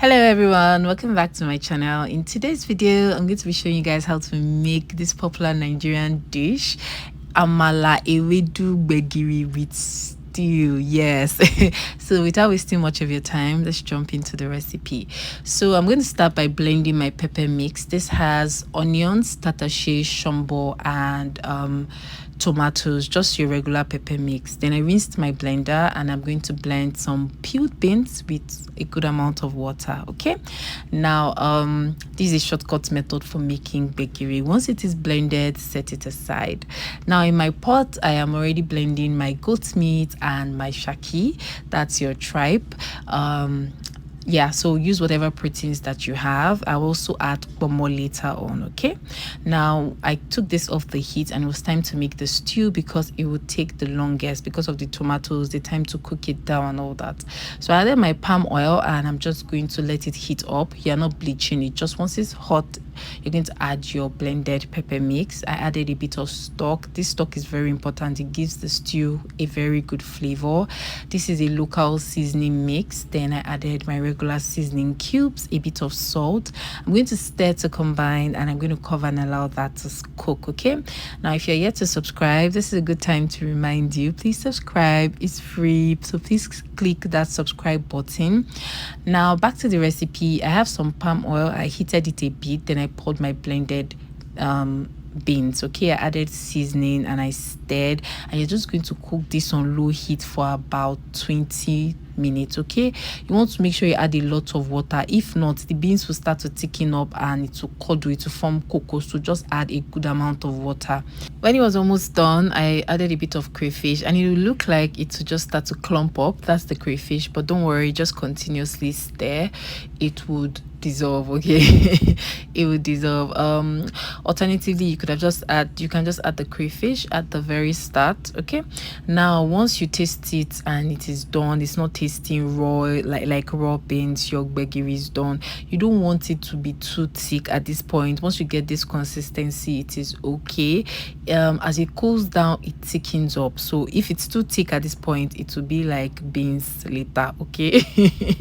Hello everyone, welcome back to my channel. In today's video I'm going to be showing you guys how to make this popular Nigerian dish, Amala, Ewedu, Gbegiri with stew. Yes. So without wasting much of your time, let's jump into the recipe. So I'm going to start by blending my pepper mix. This has onions, tatashe, shombo, and tomatoes, just your regular pepper mix. Then I rinsed my blender and I'm going to blend some peeled beans with a good amount of water. Okay, now this is a shortcut method for making gbegiri. Once it is blended, set it aside. Now in my pot I am already blending my goat meat and my shaki, that's your tripe. Yeah, so use whatever proteins that you have. I'll also add pomo later on. Okay, now I took this off the heat and it was time to make the stew because it would take the longest because of the tomatoes, the time to cook it down and all that. So I added my palm oil and I'm just going to let it heat up. You're not bleaching it, just once it's hot you're going to add your blended pepper mix. I added a bit of stock. This stock is very important, it gives the stew a very good flavor. This is a local seasoning mix. Then I added my regular seasoning cubes, a bit of salt. I'm going to stir to combine and I'm going to cover and allow that to cook. Okay, now if you're yet to subscribe, this is a good time to remind you, please subscribe, it's free, so please click that subscribe button. Now back to the recipe. I have some palm oil, I heated it a bit, then I poured my blended beans. Okay, I added seasoning and I stirred, and you're just going to cook this on low heat for about 20 minutes. Okay, you want to make sure you add a lot of water, if not the beans will start to thicken up and it will curdle, it will form cocoa, so just add a good amount of water. When it was almost done, I added a bit of crayfish and it will look like it will just start to clump up. That's the crayfish, but don't worry, just continuously stir, it would dissolve. Okay, it would dissolve. Alternatively, you can just add the crayfish at the very start. Okay, now once you taste it and it is done, it's not tasting raw like raw beans, your gbegiri is done. You don't want it to be too thick at this point. Once you get this consistency, it is okay. As it cools down, it thickens up, so if it's too thick at this point, it will be like beans later. Okay.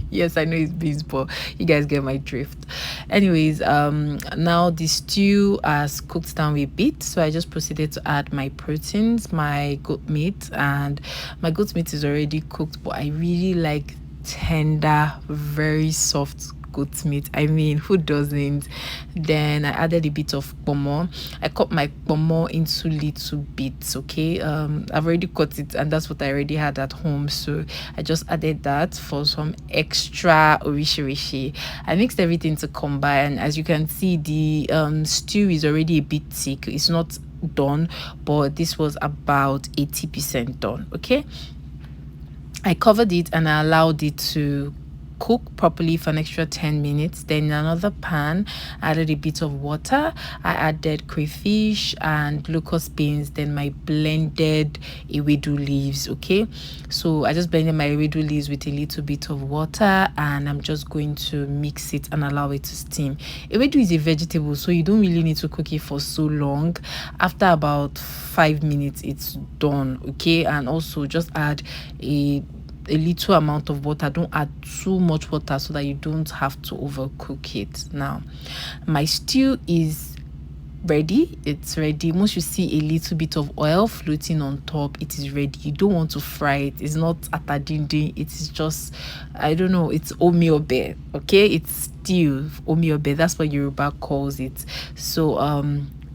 Yes, I know it's beans, but you guys get my drift. Anyways, now the stew has cooked down a bit, so I just proceeded to add my proteins, my goat meat, and my goat meat is already cooked, but I really like tender, very soft goat meat. I mean, who doesn't? Then I added a bit of pomo. I cut my pomo into little bits. Okay, I've already cut it and that's what I already had at home, so I just added that for some extra orishi. I mixed everything to combine. As you can see, the stew is already a bit thick. It's not done, but this was about 80% done. Okay, I covered it and I allowed it to cook properly for an extra 10 minutes. Then in another pan, I added a bit of water. I added crayfish and locust beans, then my blended ewedu leaves. Okay, so I just blended my ewedu leaves with a little bit of water and I'm just going to mix it and allow it to steam. Ewedu is a vegetable, so you don't really need to cook it for so long. After about 5 minutes, it's done. Okay, and also just add a little amount of water. Don't add too much water so that you don't have to overcook it. Now my stew is ready, it's ready. Once you see a little bit of oil floating on top, it is ready. You don't want to fry it. It's not atadindi, it is just, I don't know, it's omiobe. Okay, it's stew, omiobe, that's what Yoruba calls it. So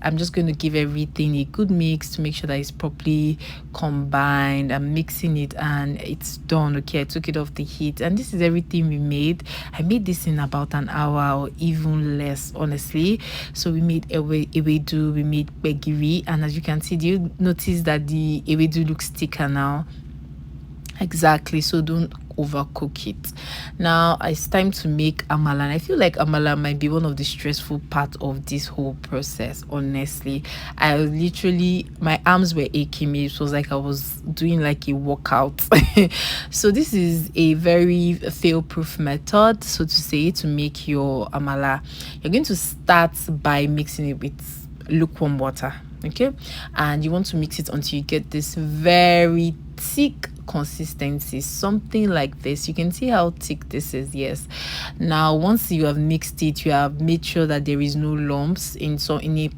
I'm just going to give everything a good mix to make sure that it's properly combined. I'm mixing it and it's done. Okay, I took it off the heat and this is everything we made. I made this in about an hour or even less, honestly. So we made ewedu, we made gbegiri, and as you can see, do you notice that the ewedu looks thicker now? Exactly, so don't overcook it. Now it's time to make amala, and I feel like amala might be one of the stressful parts of this whole process. Honestly, I literally, my arms were aching me. It was like I was doing like a workout. So this is a very fail-proof method, so to say, to make your amala. You're going to start by mixing it with lukewarm water. Okay, and you want to mix it until you get this very thick consistency, something like this. You can see how thick this is. Yes, now once you have mixed it, you have made sure that there is no lumps in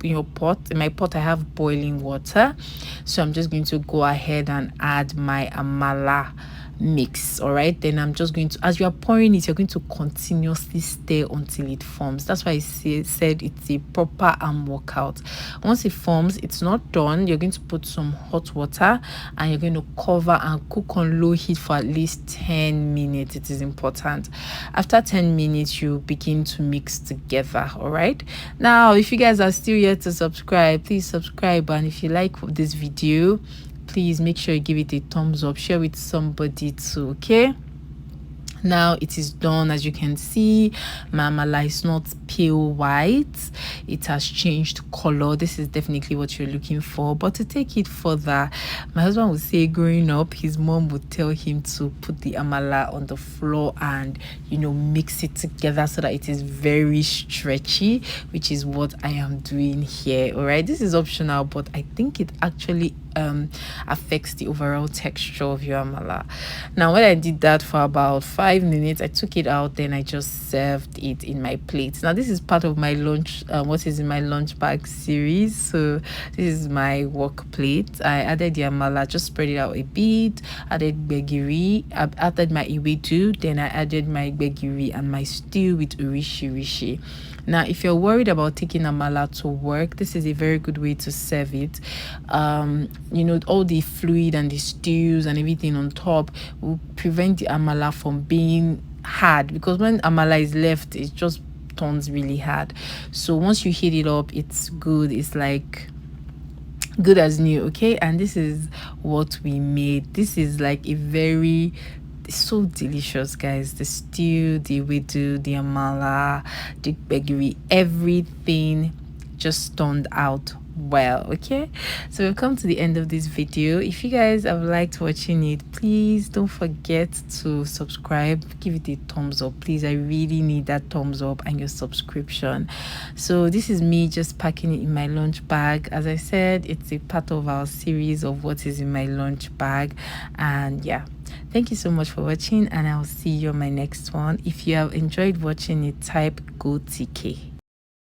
your pot. In my pot I have boiling water, so I'm just going to go ahead and add my amala mix. All right, then I'm just going to, as you are pouring it, you're going to continuously stir until it forms. That's why I said it's a proper arm workout. Once it forms, it's not done. You're going to put some hot water and you're going to cover and cook on low heat for at least 10 minutes. It is important. After 10 minutes, you begin to mix together. All right, now if you guys are still yet to subscribe, please subscribe, and if you like this video, please make sure you give it a thumbs up, share with somebody too. Okay, now it is done. As you can see, my amala is not pale white, it has changed color. This is definitely what you're looking for. But to take it further, my husband would say growing up, his mom would tell him to put the amala on the floor and mix it together so that it is very stretchy, which is what I am doing here. All right, this is optional, but I think it actually affects the overall texture of your amala. Now when I did that for about 5 minutes, I took it out, then I just served it in my plate. Now this is part of my lunch, what is in my lunch bag series. So this is my work plate. I added the amala, just spread it out a bit, added Gbegiri, I added my Ewedu, then I added my Gbegiri and my stew with rishi. Now if you're worried about taking amala to work, this is a very good way to serve it. All the fluid and the stews and everything on top will prevent the amala from being hard, because when amala is left, it just turns really hard. So once you heat it up, it's good. It's like good as new. Okay, and this is what we made. This is like a very, so delicious, guys. The stew, the Ewedu, the amala, the Gbegiri, everything just turned out well. Okay, so we've come to the end of this video. If you guys have liked watching it, please don't forget to subscribe, give it a thumbs up, please. I really need that thumbs up and your subscription. So this is me just packing it in my lunch bag. As I said, it's a part of our series of what is in my lunch bag. And yeah, thank you so much for watching, and I'll see you on my next one. If you have enjoyed watching it, type go TK.